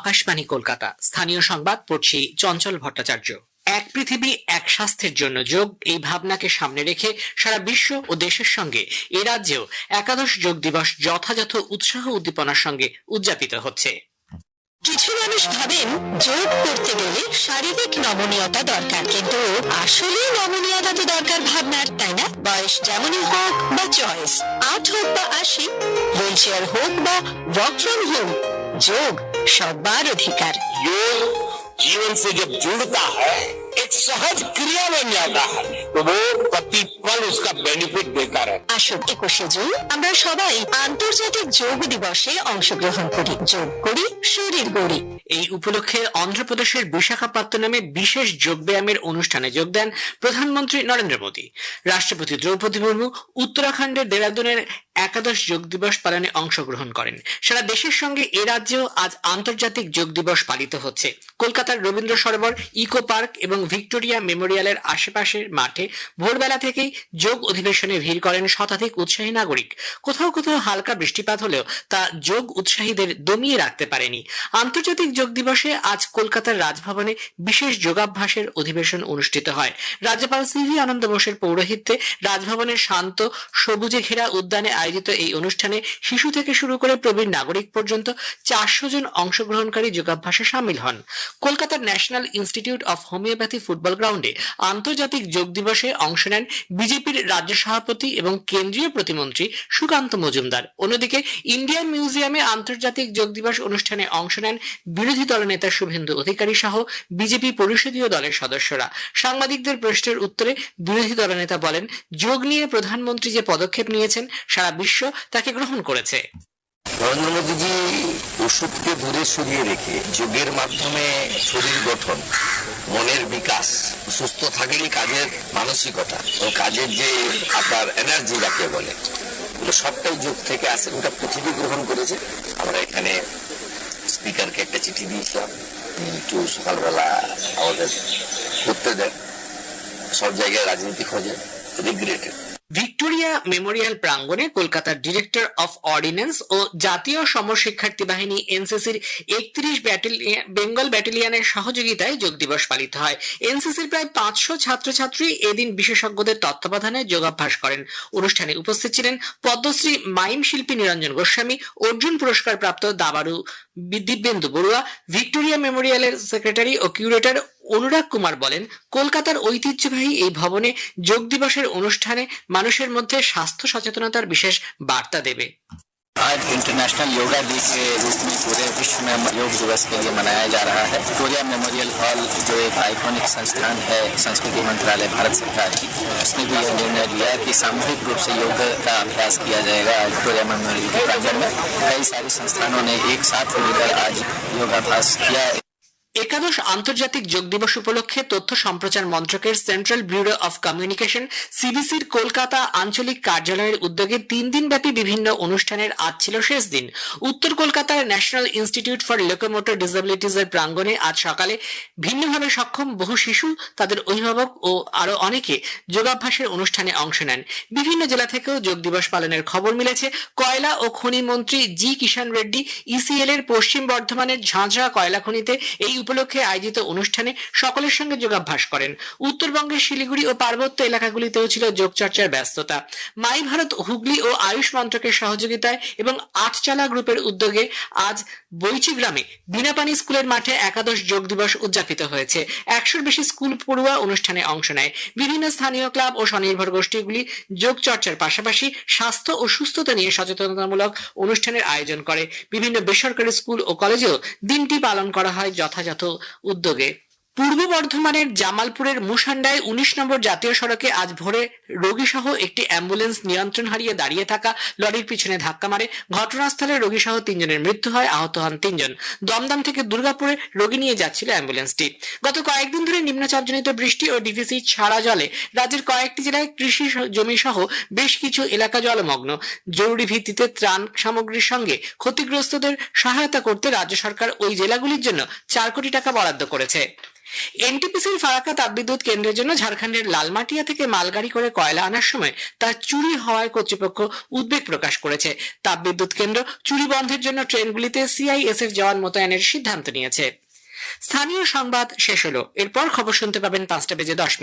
আকাশবাণী কলকাতা। স্থানীয় সংবাদ পড়ছি চঞ্চল ভট্টাচার্য। এক পৃথিবী এক স্বাস্থ্যের জন্য যোগ, এই ভাবনাকে সামনে রেখে সারা বিশ্ব ও দেশের সঙ্গে এ রাজ্যেও একাদশ যোগ দিবস যথাযথ উৎসাহ উদ্দীপনার সঙ্গে উদযাপিত হচ্ছে। কিছু মানুষ ভাবেন যোগ করতে গেলে শারীরিক নমনীয়তা দরকার, কিন্তু আসলে নমনীয়তা তো দরকার ভাবনার, তাই না? বয়স যেমনই হোক বা চয়েস, 8 হোক বা 80, হুইল চেয়ার হোক বা ওয়ার্ক ফ্রম হোম, যোগ সবার অধিকার। योग जीवन से जब जुड़ता है, एक सहज क्रिया बन जाता है, तो वो प्रतिपल उसका बेनिफिट देता रहता है। আসুন 21শে জুন আমরা সবাই আন্তর্জাতিক যোগ দিবসে অংশগ্রহণ করি, যোগ করি, শরীর গড়ি। এই উপলক্ষে অন্ধ্রপ্রদেশের বিশাখাপত্তনমে বিশেষ যোগব্যায়ামের অনুষ্ঠানে যোগ দেন প্রধানমন্ত্রী নরেন্দ্র মোদী। রাষ্ট্রপতি দ্রৌপদী মুর্মু উত্তরাখণ্ডের দেরাদুনের একাদশ যোগ দিবস পালনে অংশগ্রহণ করেন। সারা দেশের সঙ্গে এ রাজ্যেও আজ আন্তর্জাতিক যোগ দিবস পালিত হচ্ছে। কলকাতার রবীন্দ্র সরোবর, ইকো পার্ক এবং ভিক্টোরিয়া মেমোরিয়ালের আশেপাশের মাঠে ভোরবেলা থেকেই যোগ অধিবেশনে ভিড় করেন শতাধিক উৎসাহী নাগরিক। কোথাও কোথাও হালকা বৃষ্টিপাত হলেও তা যোগ উৎসাহীদের দমিয়ে রাখতে পারেনি। আন্তর্জাতিক যোগ দিবসে আজ কলকাতার রাজভবনে বিশেষ যোগাভ্যাসের অধিবেশন অনুষ্ঠিত হয়। রাজ্যপাল সিভি আনন্দ বোসের পৌরোহিত্যে রাজভবনের শান্ত সবুজে ঘেরা উদ্যানে আয়োজিত এই অনুষ্ঠানে শিশু থেকে শুরু করে প্রবীণ নাগরিক পর্যন্ত 400 জন অংশগ্রহণকারী যোগাভ্যাসে সামিল হন। কলকাতার national institute of homeopathy football গ্রাউন্ডে আন্তর্জাতিক যোগ দিবসে অংশ নেন বিজেপির রাজ্য সভাপতি এবং কেন্দ্রীয় প্রতিমন্ত্রী সুকান্ত মজুমদার। অন্যদিকে ইন্ডিয়ান মিউজিয়ামে আন্তর্জাতিক যোগ দিবস অনুষ্ঠানে অংশ নেন বিরোধী দলনেতা শুভেন্দু অধিকারী সহ বিজেপি পরিষদীয় দলের সদস্যরা। সাংবাদিকদের প্রশ্নের উত্তরে বিরোধী দলনেতা বলেন, যোগ নিয়ে প্রধানমন্ত্রী যে পদক্ষেপ নিয়েছেন সারা বিশ্ব তাকে গ্রহণ করেছে। নরেন্দ্র মোদীজি ওষুধকে দূরে সরিয়ে রেখে যোগের মাধ্যমে শরীর গঠন, মনের বিকাশ, সুস্থ থাকলেই কাজের মানসিকতা ও কাজের যে আপনার এনার্জি যাকে বলে, এগুলো সবটাই যোগ থেকে আসে। ওটা পৃথিবী গ্রহণ করেছে। আমরা এখানে স্পিকারকে একটা চিঠি দিয়েছিলাম, একটু সকালবেলা আমাদের করতে দেন, সব জায়গায় রাজনীতি খোঁজে, রিগ্রেটেড। ভিক্টোরিয়া মেমোরিয়াল প্রাঙ্গণে কলকাতার ডিরেক্টর অফ অর্ডিন্যান্স ও জাতীয় সমর শিক্ষার্থী বাহিনী এনসিসির 31 বেঙ্গল ব্যাটালিয়নের সহযোগিতায় যোগ দিবস পালিত হয়। এনসিসির প্রায় 500 ছাত্রছাত্রী এদিন বিশেষজ্ঞদের তত্ত্বাবধানে যোগাভ্যাস করেন। অনুষ্ঠানে উপস্থিত ছিলেন পদ্মশ্রী মাইম শিল্পী নিরঞ্জন গোস্বামী, অর্জুন পুরস্কার প্রাপ্ত দাবারু দিব্যেন্দু বড়ুয়া। ভিক্টোরিয়া মেমোরিয়ালের সেক্রেটারি ও কিউরেটর অনুরাগ কুমার বলেন, কলকাতার ঐতিহ্যবাহী এই ভবনে যোগ দিবসের অনুষ্ঠানে মানুষের মধ্যে স্বাস্থ্য সচেতনতার বিশেষ বার্তা দেবে। आज इंटरनेशनल योगा डे के रूप में पूरे विश्व में योग दिवस के लिए मनाया जा रहा है। विक्टोरिया मेमोरियल हॉल जो एक आइकॉनिक संस्थान है संस्कृति मंत्रालय भारत सरकार की, उसने भी यह निर्णय लिया कि सामूहिक रूप से योग का अभ्यास किया जाएगा। विक्टोरिया मेमोरियल के प्रांगण में कई सारे संस्थानों ने एक साथ मिलकर आज योगाभ्यास किया। একাদশ আন্তর্জাতিক যোগ দিবস উপলক্ষে তথ্য সম্প্রচার মন্ত্রকের সেন্ট্রাল ব্যুরো অফ কমিউনিকেশন সিবিসির কলকাতা আঞ্চলিক কার্যালয়ের উদ্যোগে 3 দিন ব্যাপী বিভিন্ন অনুষ্ঠানের আজ ছিল শেষ দিন। উত্তর কলকাতার ন্যাশনাল ইনস্টিটিউট ফর লোকোমোটর ডিসেবিলিটিজ এর প্রাঙ্গণে আজ সকালে ভিন্নভাবে সক্ষম বহু শিশু, তাদের অভিভাবক ও আরো অনেকে যোগাভ্যাসের অনুষ্ঠানে অংশ নেন। বিভিন্ন জেলা থেকেও যোগ দিবস পালনের খবর মিলেছে। কয়লা ও খনি মন্ত্রী জি কিষাণ রেড্ডি ইসিএল এর পশ্চিম বর্ধমানের ঝাঁঝরা কয়লা খনিতে এই উপলক্ষে আয়োজিত অনুষ্ঠানে সকলের সঙ্গে যোগাভ্যাস করেন। উত্তরবঙ্গের শিলিগুড়ি ও পার্বত্য এলাকাগুলিতেও ছিল যোগচর্চার ব্যস্ততা। মাই ভারত হুগলি ও আয়ুষ মন্ত্রকের সহযোগিতায় এবং আটচালা গ্রুপের উদ্যোগে আজ বৈচি গ্রামে বিনাপানি স্কুলের মাঠে একাদশ যোগ দিবস উদযাপিত হয়েছে। 100-র বেশি স্কুল পড়ুয়া অনুষ্ঠানে অংশ নেয়। বিভিন্ন স্থানীয় ক্লাব ও স্বনির্ভর গোষ্ঠীগুলি যোগ চর্চার পাশাপাশি স্বাস্থ্য ও সুস্থতা নিয়ে সচেতনতামূলক অনুষ্ঠানের আয়োজন করে। বিভিন্ন বেসরকারি স্কুল ও কলেজেও দিনটি পালন করা হয় যথাযথ উদ্যোগে। পূর্ব বর্ধমানের জামালপুরের মুসান্ডায় 19 নম্বর জাতীয় সড়কে আজ ভোরে রোগী সহ একটি অ্যাম্বুলেন্স নিয়ন্ত্রণ হারিয়ে দাঁড়িয়ে থাকা লরির পিছনে ধাক্কা মারে। ঘটনাস্থলে রোগী সহ 3 জনের মৃত্যু হয়, আহত হন 3 জন। দমদম থেকে দুর্গাপুরে রোগী নিয়ে যাচ্ছিল অ্যাম্বুলেন্সটি। গত কয়েকদিন ধরে নিম্নচাপজনিত বৃষ্টি ও ডিভিসি ছাড়া জলে রাজ্যের কয়েকটি জেলায় কৃষি জমি সহ বেশ কিছু এলাকা জলমগ্ন। জরুরি ভিত্তিতে ত্রাণ সামগ্রীর সঙ্গে ক্ষতিগ্রস্তদের সহায়তা করতে রাজ্য সরকার ওই জেলাগুলির জন্য 4 কোটি টাকা বরাদ্দ করেছে। এনটিপিসির ফারাক্কা তাপবিদ্যুৎ কেন্দ্রের জন্য ঝাড়খণ্ডের লালমাটিয়া থেকে মালগাড়ি করে কয়লা আনার সময় তা চুরি হওয়ায় কর্তৃপক্ষ উদ্বেগ প্রকাশ করেছে। তাপবিদ্যুৎ কেন্দ্র চুরি বন্ধের জন্য ট্রেনগুলিতে সিআইএসএফ জওয়ান মোতায়েনের সিদ্ধান্ত নিয়েছে। স্থানীয় সংবাদ শেষ হলো। এরপর খবর শুনতে পাবেন 5টা বেজে 10 মিনিটে।